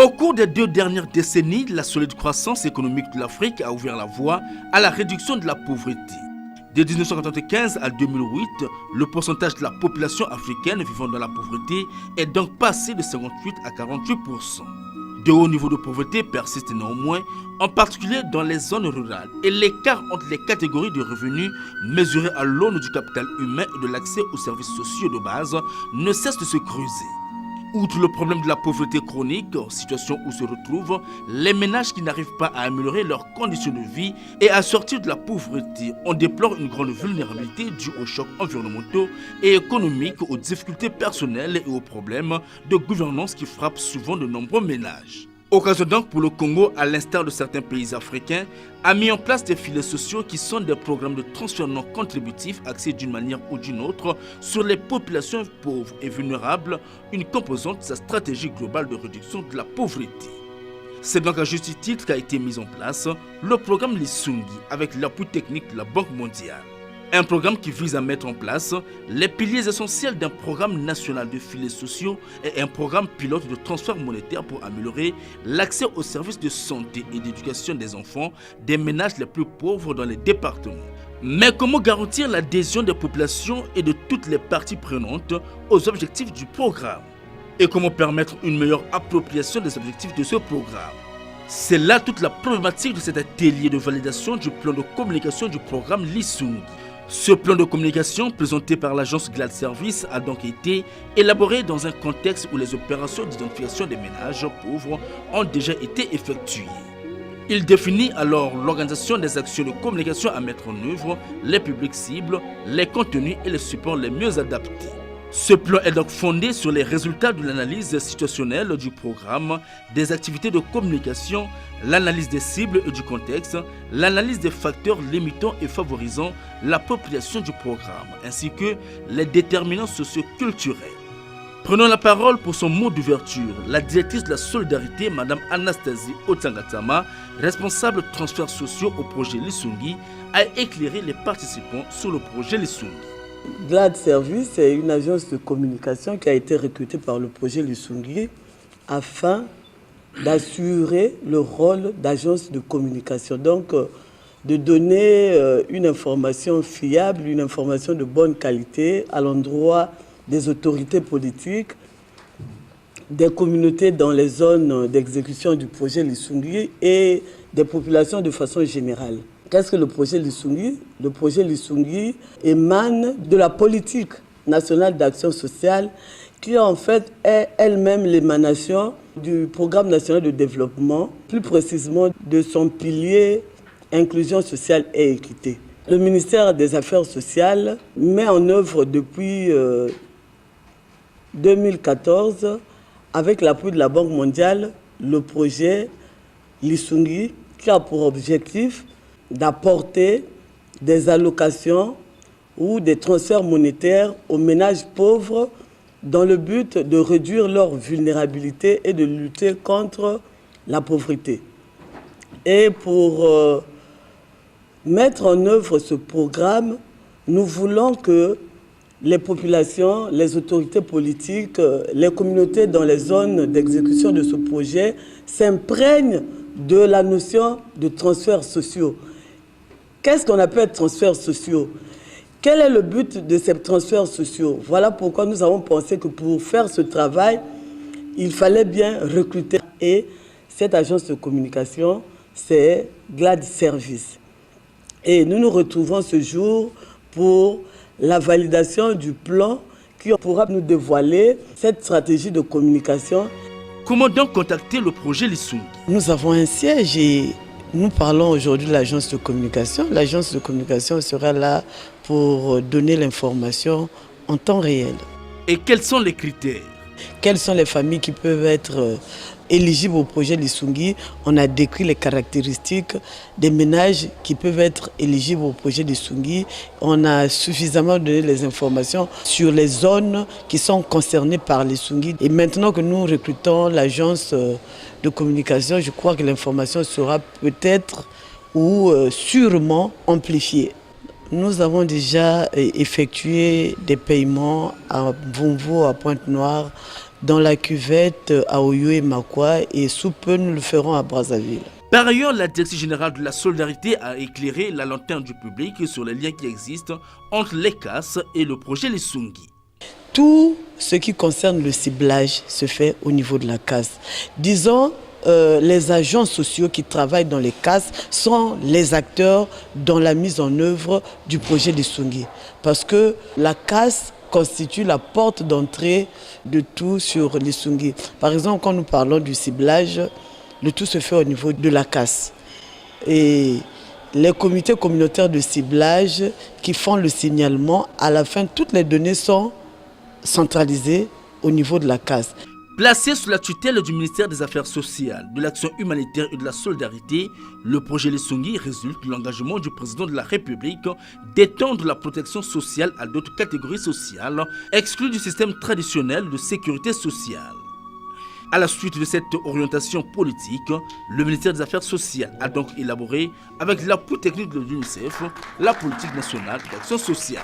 Au cours des 2 dernières décennies, la solide croissance économique de l'Afrique a ouvert la voie à la réduction de la pauvreté. De 1995 à 2008, le pourcentage de la population africaine vivant dans la pauvreté est donc passé de 58 à 48%. De hauts niveaux de pauvreté persistent néanmoins, en particulier dans les zones rurales, et l'écart entre les catégories de revenus mesurés à l'aune du capital humain et de l'accès aux services sociaux de base ne cesse de se creuser. Outre le problème de la pauvreté chronique, situation où se retrouvent les ménages qui n'arrivent pas à améliorer leurs conditions de vie et à sortir de la pauvreté, on déplore une grande vulnérabilité due aux chocs environnementaux et économiques, aux difficultés personnelles et aux problèmes de gouvernance qui frappent souvent de nombreux ménages. Occasion donc pour le Congo, à l'instar de certains pays africains, a mis en place des filets sociaux qui sont des programmes de transfert non contributifs axés d'une manière ou d'une autre sur les populations pauvres et vulnérables, une composante de sa stratégie globale de réduction de la pauvreté. C'est donc à juste titre qu'a été mis en place le programme Lisungi avec l'appui technique de la Banque mondiale. Un programme qui vise à mettre en place les piliers essentiels d'un programme national de filets sociaux et un programme pilote de transfert monétaire pour améliorer l'accès aux services de santé et d'éducation des enfants des ménages les plus pauvres dans les départements. Mais comment garantir l'adhésion des populations et de toutes les parties prenantes aux objectifs du programme? Et comment permettre une meilleure appropriation des objectifs de ce programme? C'est là toute la problématique de cet atelier de validation du plan de communication du programme Lisungi. Ce plan de communication présenté par l'agence GLAD Service a donc été élaboré dans un contexte où les opérations d'identification des ménages pauvres ont déjà été effectuées. Il définit alors l'organisation des actions de communication à mettre en œuvre, les publics cibles, les contenus et les supports les mieux adaptés. Ce plan est donc fondé sur les résultats de l'analyse situationnelle du programme, des activités de communication, l'analyse des cibles et du contexte, l'analyse des facteurs limitant et favorisant l'appropriation du programme, ainsi que les déterminants socio-culturels. Prenons la parole pour son mot d'ouverture, la directrice de la solidarité, Mme Anastasie Otsangatama, responsable de transferts sociaux au projet Lisungi, a éclairé les participants sur le projet Lisungi. GLAD Service est une agence de communication qui a été recrutée par le projet Lisungi afin d'assurer le rôle d'agence de communication. Donc, de donner une information fiable, une information de bonne qualité à l'endroit des autorités politiques, des communautés dans les zones d'exécution du projet Lisungi et des populations de façon générale. Qu'est-ce que le projet Lisungi? Le projet Lisungi émane de la politique nationale d'action sociale qui en fait est elle-même l'émanation du programme national de développement, plus précisément de son pilier inclusion sociale et équité. Le ministère des Affaires sociales met en œuvre depuis 2014, avec l'appui de la Banque mondiale, le projet Lisungi qui a pour objectif d'apporter des allocations ou des transferts monétaires aux ménages pauvres dans le but de réduire leur vulnérabilité et de lutter contre la pauvreté. Et pour mettre en œuvre ce programme, nous voulons que les populations, les autorités politiques, les communautés dans les zones d'exécution de ce projet s'imprègnent de la notion de transferts sociaux. Qu'est-ce qu'on appelle transferts sociaux? Quel est le but de ces transferts sociaux? Voilà pourquoi nous avons pensé que pour faire ce travail, il fallait bien recruter. Et cette agence de communication, c'est GLAD Service. Et nous nous retrouvons ce jour pour la validation du plan qui pourra nous dévoiler cette stratégie de communication. Comment donc contacter le projet Lisungi? Nous avons un siège et nous parlons aujourd'hui de l'agence de communication. L'agence de communication sera là pour donner l'information en temps réel. Et quels sont les critères? Quelles sont les familles qui peuvent être éligibles au projet Lisungi? On a décrit les caractéristiques des ménages qui peuvent être éligibles au projet Lisungi. On a suffisamment donné les informations sur les zones qui sont concernées par Lisungi. Et maintenant que nous recrutons l'agence de communication, je crois que l'information sera peut-être ou sûrement amplifiée. Nous avons déjà effectué des paiements à Vomvo, à Pointe-Noire, dans la cuvette à Oyo et Makwa, et sous peu nous le ferons à Brazzaville. Par ailleurs, la Direction générale de la solidarité a éclairé la lanterne du public sur les liens qui existent entre les CAS et le projet Lissungi. Tout ce qui concerne le ciblage se fait au niveau de la CAS. Disons, les agents sociaux qui travaillent dans les CAS sont les acteurs dans la mise en œuvre du projet Lissungi. Parce que la CAS constitue la porte d'entrée de tout sur Lissungi. Par exemple, quand nous parlons du ciblage, le tout se fait au niveau de la CAS. Et les comités communautaires de ciblage qui font le signalement, à la fin, toutes les données sont centralisées au niveau de la CAS. Placé sous la tutelle du ministère des Affaires sociales, de l'action humanitaire et de la solidarité, le projet Lissungi résulte de l'engagement du président de la République d'étendre la protection sociale à d'autres catégories sociales, exclues du système traditionnel de sécurité sociale. À la suite de cette orientation politique, le ministère des Affaires sociales a donc élaboré, avec l'appui technique de l'UNICEF, la politique nationale d'action sociale.